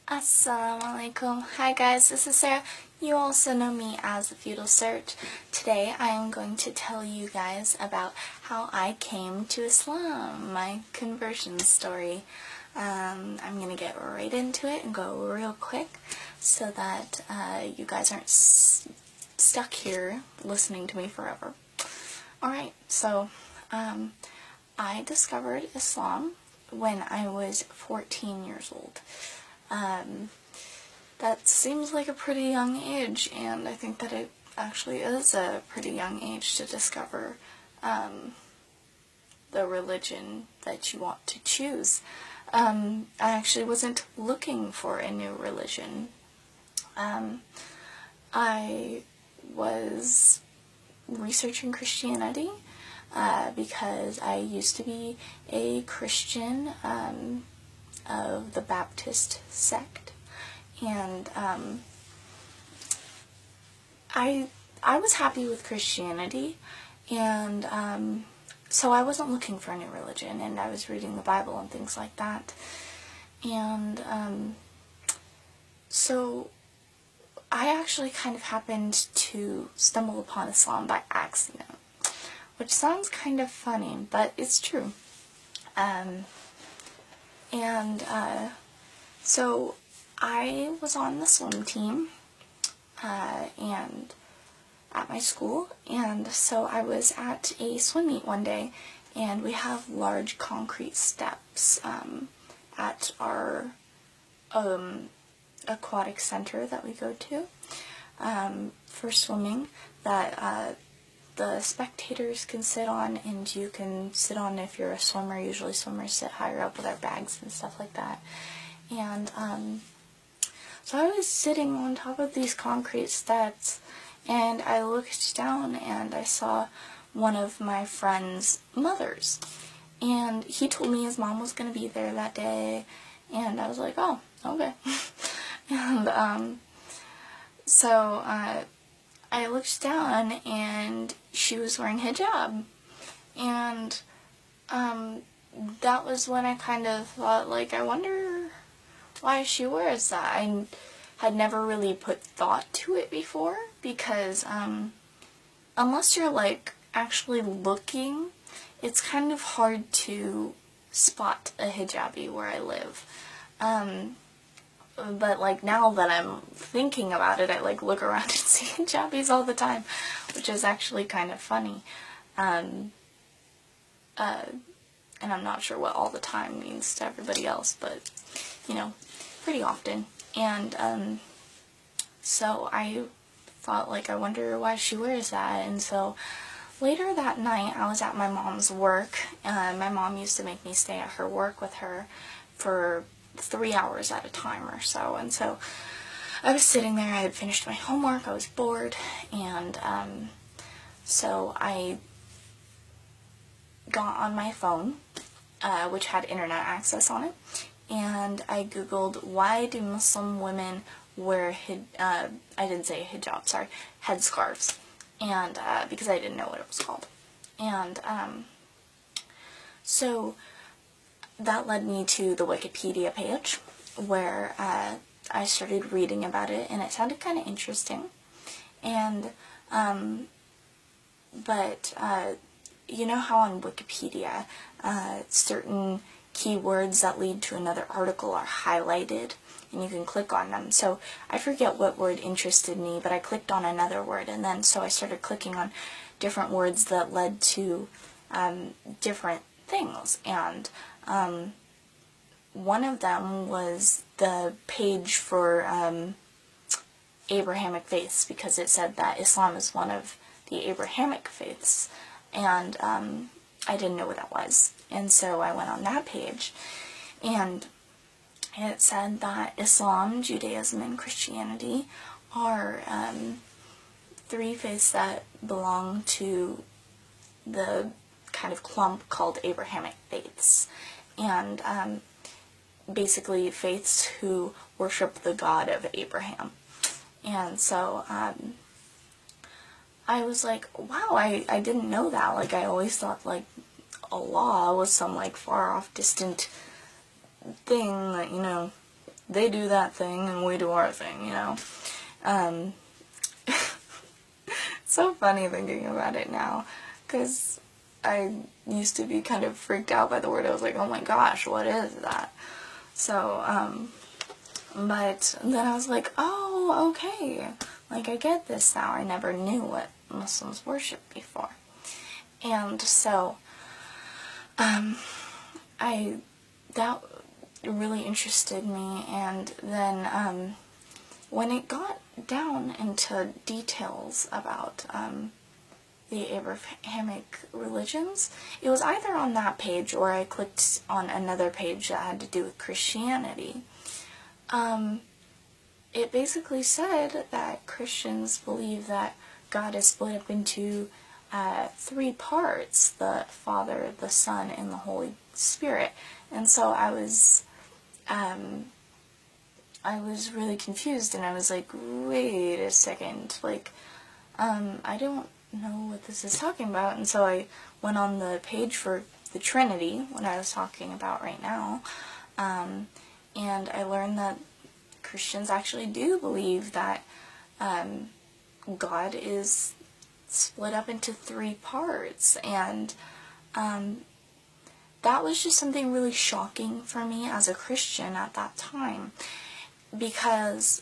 Assalamu alaikum. Hi guys, this is Sarah. You also know me as The Feudal Search. Today I am going to tell you guys about how I came to Islam, my conversion story. I'm going to get right into it and go real quick so that you guys aren't stuck here listening to me forever. Alright, so I discovered Islam when I was 14 years old. That seems like a pretty young age, and I think that it actually is a pretty young age to discover the religion that you want to choose. I actually wasn't looking for a new religion. I was researching Christianity because I used to be a Christian of the Baptist sect, and I was happy with Christianity, and so I wasn't looking for a new religion, and I was reading the Bible and things like that, and so I actually kind of happened to stumble upon Islam by accident, which sounds kind of funny, but it's true. So I was on the swim team, and at my school, and so I was at a swim meet one day, and we have large concrete steps, at our, aquatic center that we go to, for swimming, that, the spectators can sit on, and you can sit on if you're a swimmer. Usually swimmers sit higher up with our bags and stuff like that. And so I was sitting on top of these concrete steps, and I looked down and I saw one of my friend's mothers. And he told me his mom was going to be there that day, and I was like, oh, okay. And so I looked down, and she was wearing hijab, and that was when I kind of thought, like, I wonder why she wears that. I had never really put thought to it before, because unless you're, like, actually looking, it's kind of hard to spot a hijabi where I live. But, like, now that I'm thinking about it, I, like, look around and see hijabis all the time, which is actually kind of funny. And I'm not sure what all the time means to everybody else, but, you know, pretty often. And, so I thought, like, I wonder why she wears that. And so later that night, I was at my mom's work. My mom used to make me stay at her work with her for 3 hours at a time or so, and so I was sitting there. I had finished my homework, I was bored, and so I got on my phone, which had internet access on it, and I googled, why do Muslim women wear I didn't say hijab, sorry, headscarves, and because I didn't know what it was called. And so that led me to the Wikipedia page, where I started reading about it, and it sounded kind of interesting. And, you know how on Wikipedia, certain keywords that lead to another article are highlighted, and you can click on them. So I forget what word interested me, but I clicked on another word, and then so I started clicking on different words that led to different things, and one of them was the page for Abrahamic faiths, because it said that Islam is one of the Abrahamic faiths, and I didn't know what that was, and so I went on that page, and it said that Islam, Judaism, and Christianity are 3 faiths that belong to the kind of clump called Abrahamic faiths, and basically faiths who worship the God of Abraham. And so I was like, wow, I didn't know that. Like, I always thought, like, Allah was some, like, far off distant thing that, you know, they do that thing and we do our thing, you know. So funny thinking about it now, because I used to be kind of freaked out by the word. I was like, oh my gosh, what is that? So, but then I was like, oh, okay, like, I get this now. I never knew what Muslims worship before. And so, that really interested me, and then, when it got down into details about, the Abrahamic religions, it was either on that page or I clicked on another page that had to do with Christianity. It basically said that Christians believe that God is split up into 3 parts: the Father, the Son, and the Holy Spirit. And so I was really confused, and I was like, wait a second, like, I don't know what this is talking about. And so I went on the page for the Trinity, what I was talking about right now, and I learned that Christians actually do believe that God is split up into 3 parts, and that was just something really shocking for me as a Christian at that time, because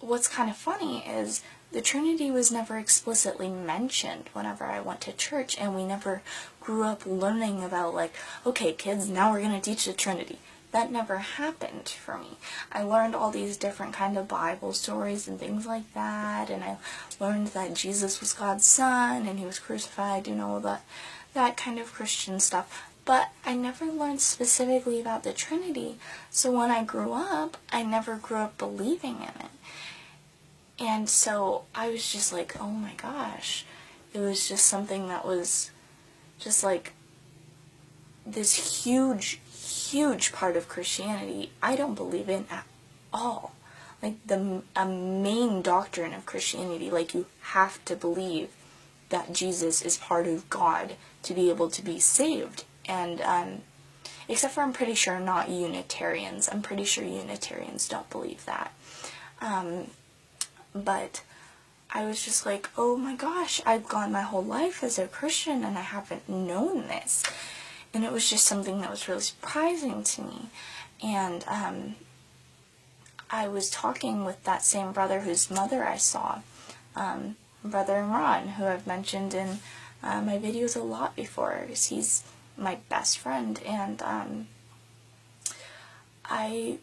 what's kind of funny is the Trinity was never explicitly mentioned whenever I went to church, and we never grew up learning about, like, okay, kids, now we're going to teach the Trinity. That never happened for me. I learned all these different kind of Bible stories and things like that, and I learned that Jesus was God's son, and he was crucified, you know, that kind of Christian stuff. But I never learned specifically about the Trinity, so when I grew up, I never grew up believing in it. And so I was just like, oh my gosh, it was just something that was just like this huge, huge part of Christianity I don't believe in at all. Like, a main doctrine of Christianity, like, you have to believe that Jesus is part of God to be able to be saved. And, except for, I'm pretty sure, not Unitarians. I'm pretty sure Unitarians don't believe that. But I was just like, oh my gosh, I've gone my whole life as a Christian and I haven't known this. And it was just something that was really surprising to me. And I was talking with that same brother whose mother I saw, Brother Imran, who I've mentioned in my videos a lot before, because he's my best friend. And I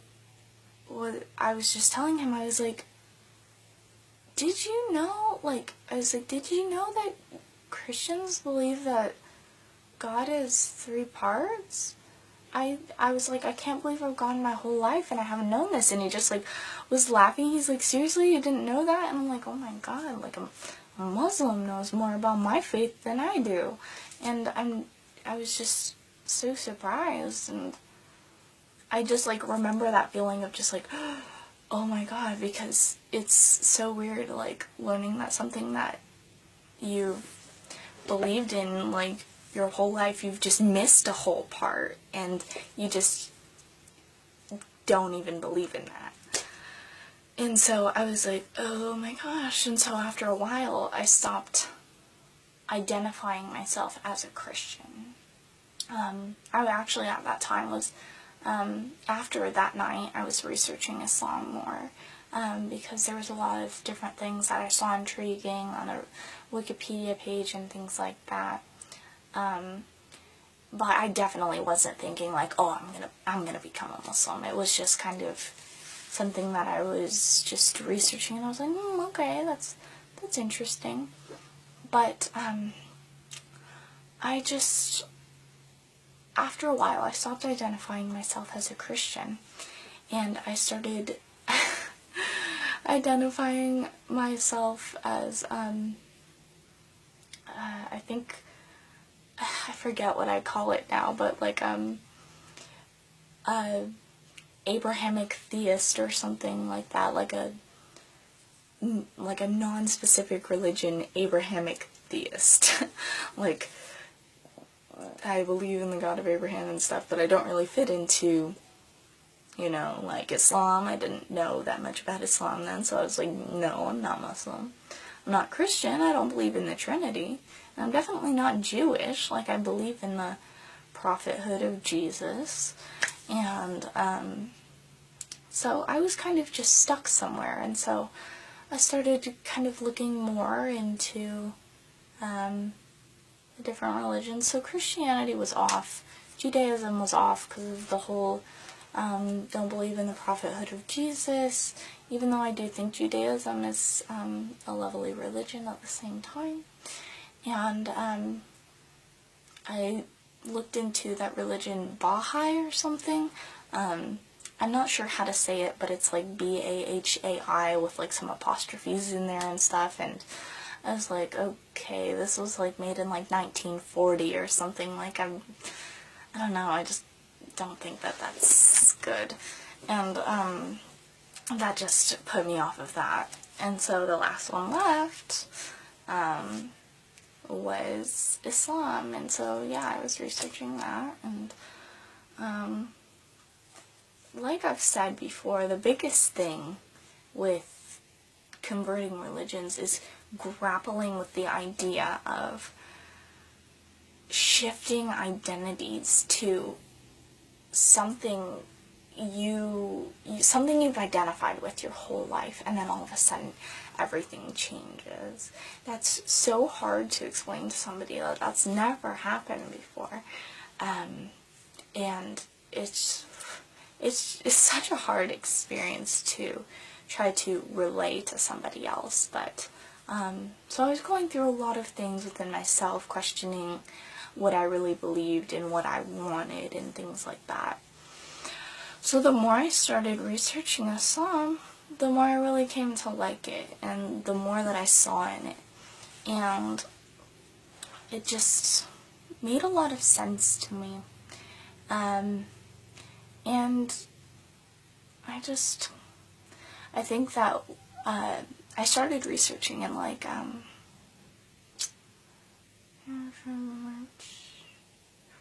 was just telling him, I was like, did you know, did you know that Christians believe that God is 3 parts? I was like, I can't believe I've gone my whole life and I haven't known this. And he just, like, was laughing. He's like, seriously, you didn't know that? And I'm like, oh my god, like, a Muslim knows more about my faith than I do. And I was just so surprised, and I just, like, remember that feeling of just, like, oh my god, because it's so weird, like, learning that something that you believed in, like, your whole life, you've just missed a whole part, and you just don't even believe in that. And so I was like, oh my gosh. And so after a while, I stopped identifying myself as a Christian. I actually, at that time, was, after that night, I was researching Islam more, because there was a lot of different things that I saw intriguing on a Wikipedia page and things like that. But I definitely wasn't thinking, like, oh, I'm gonna become a Muslim. It was just kind of something that I was just researching, and I was like, okay, that's interesting. But, I just, after a while, I stopped identifying myself as a Christian, and I started identifying myself as, I think, I forget what I call it now, but, like, Abrahamic theist or something like that, like a non-specific religion Abrahamic theist. Like, I believe in the God of Abraham and stuff, but I don't really fit into you know, like Islam. I didn't know that much about Islam then, so I was like, no, I'm not Muslim. I'm not Christian. I don't believe in the Trinity. And I'm definitely not Jewish. Like, I believe in the prophethood of Jesus. And so I was kind of just stuck somewhere. And so I started kind of looking more into the different religions. So Christianity was off. Judaism was off because of the whole don't believe in the prophethood of Jesus, even though I do think Judaism is a lovely religion at the same time. And I looked into that religion, Baha'i or something. I'm not sure how to say it, but it's like Bahai with like some apostrophes in there and stuff, and I was like, okay, this was like made in like 1940 or something. Like, I don't know, I just don't think that that's good. And that just put me off of that. And so the last one left was Islam. And so, yeah, I was researching that. And like I've said before, the biggest thing with converting religions is grappling with the idea of shifting identities to something something you've identified with your whole life, and then all of a sudden everything changes. That's so hard to explain to somebody that's never happened before, and it's such a hard experience to try to relate to somebody else. But so I was going through a lot of things within myself, questioning what I really believed and what I wanted and things like that. So the more I started researching Islam, the more I really came to like it, and the more that I saw in it. And it just made a lot of sense to me. And I think that I started researching in like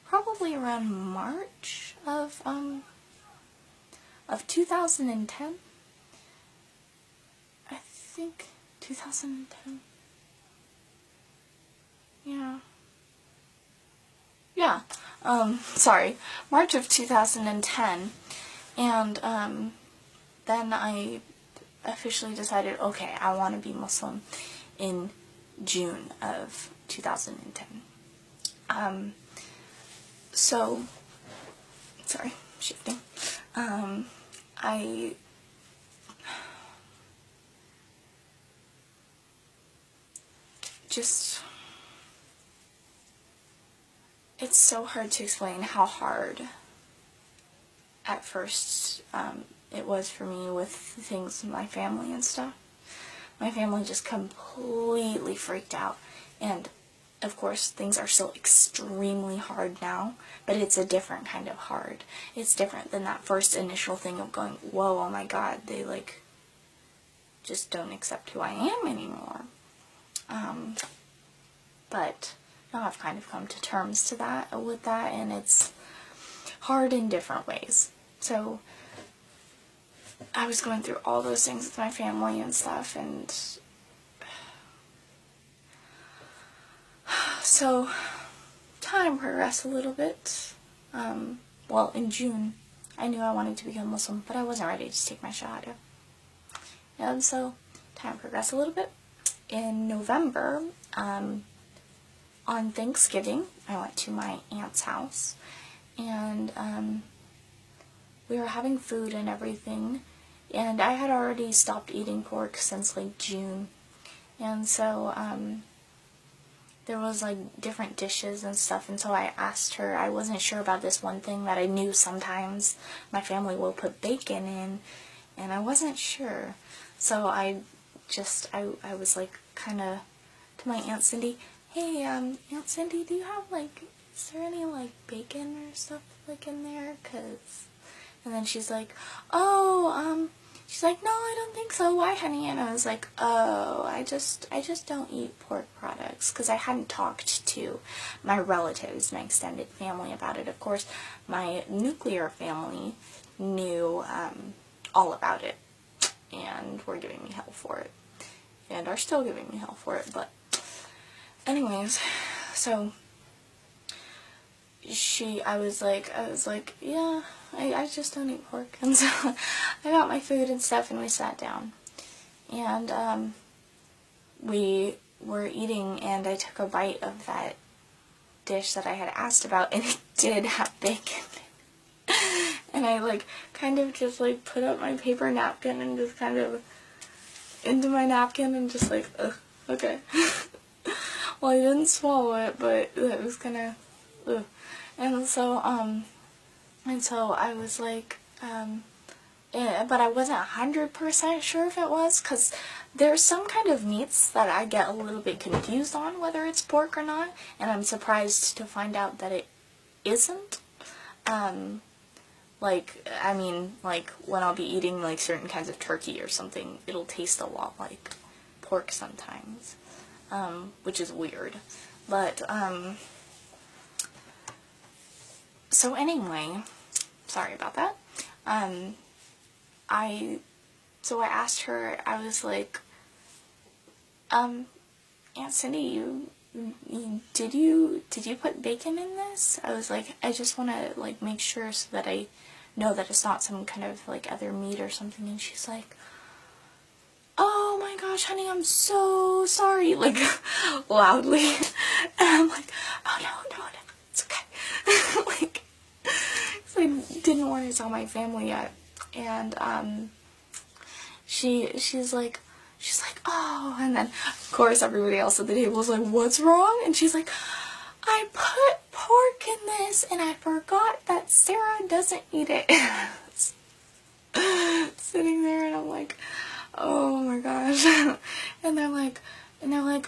probably around March of 2010. I think 2010. Yeah. Sorry. March of 2010. And then I officially decided, okay, I want to be Muslim in June of 2010. So, sorry, shifting. I just, it's so hard to explain how hard at first it was for me with things in my family and stuff. My family just completely freaked out, and of course things are still extremely hard now, but it's a different kind of hard. It's different than that first initial thing of going, whoa, oh my god, they like just don't accept who I am anymore. But now I've kind of come to terms with that, and it's hard in different ways. So I was going through all those things with my family and stuff, and so time progressed a little bit. Well, in June, I knew I wanted to become Muslim, but I wasn't ready to take my Shahada. And so time progressed a little bit. In November, on Thanksgiving, I went to my aunt's house, and we were having food and everything, and I had already stopped eating pork since like June, and so there was like different dishes and stuff, and so I asked her. I wasn't sure about this one thing that I knew sometimes my family will put bacon in, and I wasn't sure, so I was like kind of to my Aunt Cindy, hey, Aunt Cindy, do you have like, is there any like bacon or stuff like in there? And then she's like, oh, she's like, no, I don't think so. Why, honey? And I was like, oh, I just don't eat pork products, because I hadn't talked to my relatives, my extended family about it. Of course, my nuclear family knew all about it and were giving me hell for it, and are still giving me hell for it. But anyways, so I was like, yeah, I just don't eat pork. And so I got my food and stuff, and we sat down, and we were eating, and I took a bite of that dish that I had asked about, and it did have bacon. And I like kind of just like put up my paper napkin and just kind of into my napkin and just like, ugh, okay. Well, I didn't swallow it, but it was kind of, ugh. And so I was like, but I wasn't 100% sure if it was, because there's some kind of meats that I get a little bit confused on whether it's pork or not, and I'm surprised to find out that it isn't. Like, I mean, like, when I'll be eating, like, certain kinds of turkey or something, it'll taste a lot like pork sometimes, which is weird. But, so anyway, sorry about that. So I asked her, I was like, Aunt Cindy, did you put bacon in this? I was like, I just want to, like, make sure so that I know that it's not some kind of, like, other meat or something. And she's like, oh my gosh, honey, I'm so sorry, like, loudly. And I'm like, oh no, it's okay. Like, 'cause I didn't want to tell my family yet. And she's like, oh, and then of course everybody else at the table was like, what's wrong? And she's like, I put pork in this and I forgot that Sarah doesn't eat it. Sitting there, and I'm like, oh my gosh. And they're like,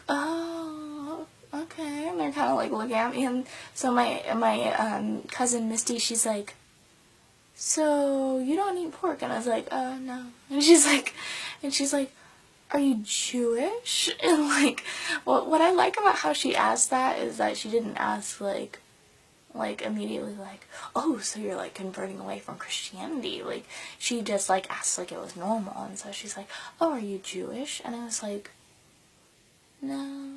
oh, okay. And they're kind of like looking at me. And so my cousin Misty, she's like, so you don't eat pork? And I was like, no. And she's like, are you Jewish? And like, what I like about how she asked that is that she didn't ask like immediately like, oh, so you're like converting away from Christianity. Like, she just like asked like it was normal. And so she's like, oh, are you Jewish? And I was like, no.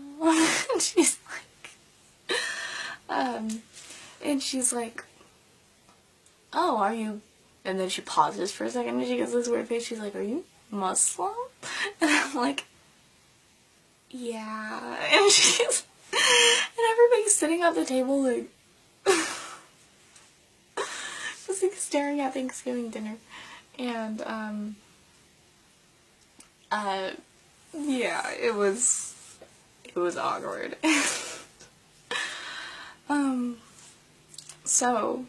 And she's like, oh, are you, and then she pauses for a second and she gets this weird face. She's like, are you Muslim? And I'm like, yeah. And and everybody's sitting at the table like, just like staring at Thanksgiving dinner. And, yeah, it was awkward. So,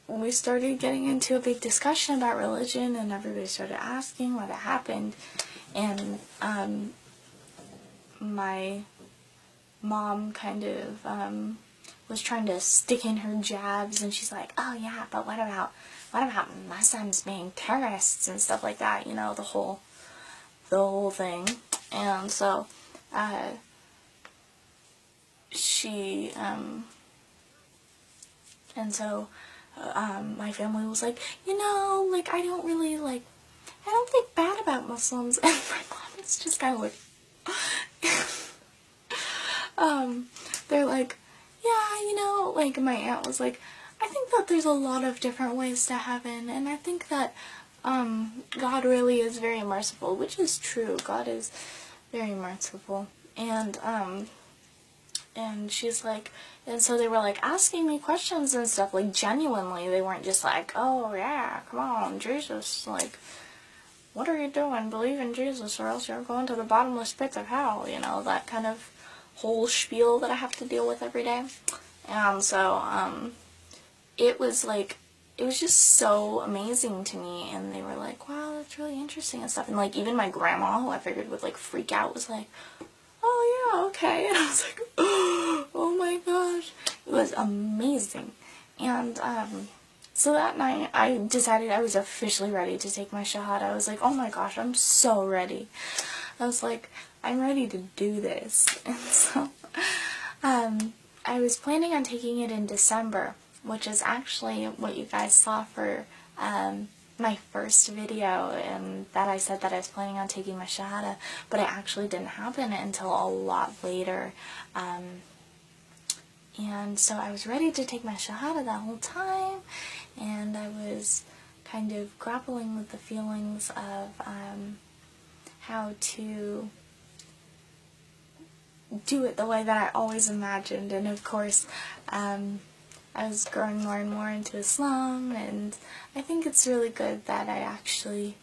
we started getting into a big discussion about religion, and everybody started asking what had happened, and, my mom kind of, was trying to stick in her jabs, and she's like, oh yeah, but what about Muslims being terrorists and stuff like that, you know, the whole thing. And so, my family was like, you know, like, I don't think bad about Muslims. And my mom is just kind of like, they're like, yeah, you know, like, my aunt was like, I think that there's a lot of different ways to heaven, and I think that, God really is very merciful, which is true. God is very merciful. And she's like, and so they were like asking me questions and stuff, like, genuinely. They weren't just like, oh yeah, come on, Jesus, like, what are you doing? Believe in Jesus or else you're going to the bottomless pits of hell, you know, that kind of whole spiel that I have to deal with every day. And so, it was just so amazing to me, and they were like, wow, that's really interesting and stuff. And like, even my grandma, who I figured would like freak out, was like, oh yeah, okay. And I was like, oh my gosh, it was amazing. And so that night I decided I was officially ready to take my shahada. I was like, oh my gosh, I'm so ready. I was like, I'm ready to do this. And so I was planning on taking it in December, which is actually what you guys saw for my first video, and that I said that I was planning on taking my Shahada, but it actually didn't happen until a lot later. And so I was ready to take my Shahada that whole time, and I was kind of grappling with the feelings of how to do it the way that I always imagined. And of course, I was growing more and more into Islam, and I think it's really good that I actually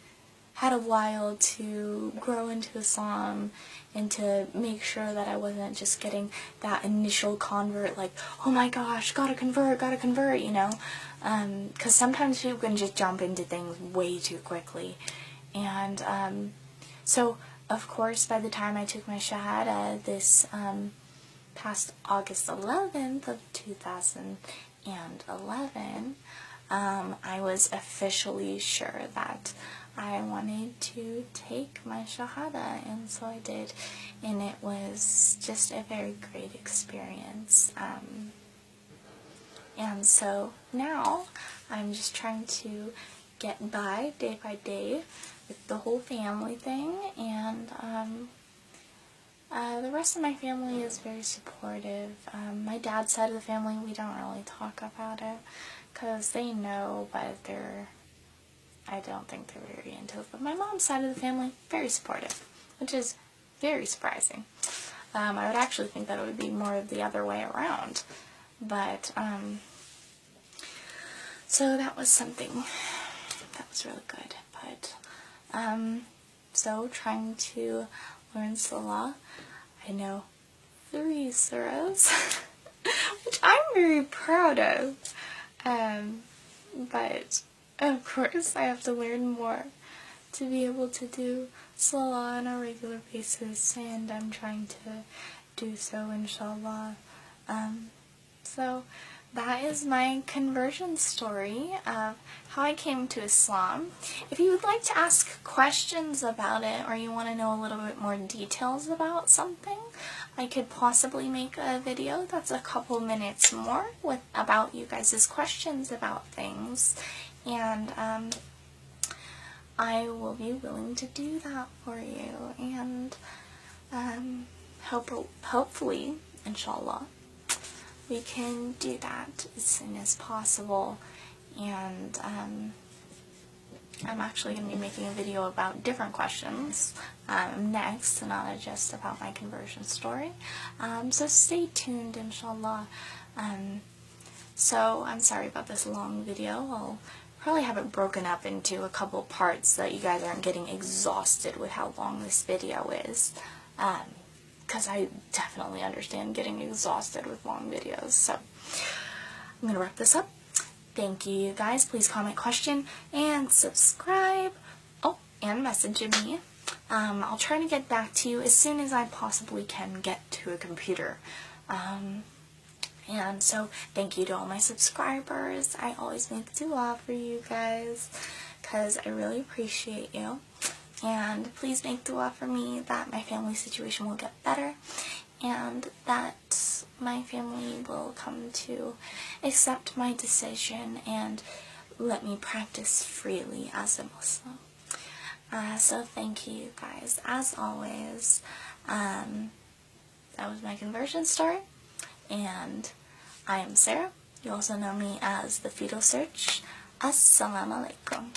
had a while to grow into Islam and to make sure that I wasn't just getting that initial convert, like, oh my gosh, gotta convert, you know, because sometimes people can just jump into things way too quickly. And so, of course, by the time I took my Shahada this past August 11th of 2011, I was officially sure that I wanted to take my Shahada, and so I did, and it was just a very great experience. And so now I'm just trying to get by day by with the whole family thing, and the rest of my family is very supportive. My dad's side of the family, we don't really talk about it, because they know, but I don't think they're very into it. But my mom's side of the family, very supportive, which is very surprising. I would actually think that it would be more of the other way around. But, so that was something that was really good. But, so trying to learn Salah. I know 3 surahs, which I'm very proud of. But of course I have to learn more to be able to do Salah on a regular basis, and I'm trying to do so, inshallah. So that is my conversion story of how I came to Islam. If you would like to ask questions about it, or you want to know a little bit more details about something, I could possibly make a video that's a couple minutes more about you guys' questions about things, and I will be willing to do that for you, and hopefully, inshallah, we can do that as soon as possible. And I'm actually going to be making a video about different questions next, not just about my conversion story. So stay tuned, inshallah. So I'm sorry about this long video. I'll probably have it broken up into a couple parts so that you guys aren't getting exhausted with how long this video is. Because I definitely understand getting exhausted with long videos. So I'm going to wrap this up. Thank you guys. Please comment, question, and subscribe. Oh, and message me. I'll try to get back to you as soon as I possibly can get to a computer. And so, thank you to all my subscribers. I always make dua for you guys, because I really appreciate you. And please make dua for me that my family situation will get better, and that my family will come to accept my decision and let me practice freely as a Muslim. So thank you guys. As always, that was my conversion story, and I am Sarah. You also know me as the Fetal Search. Assalamu alaikum.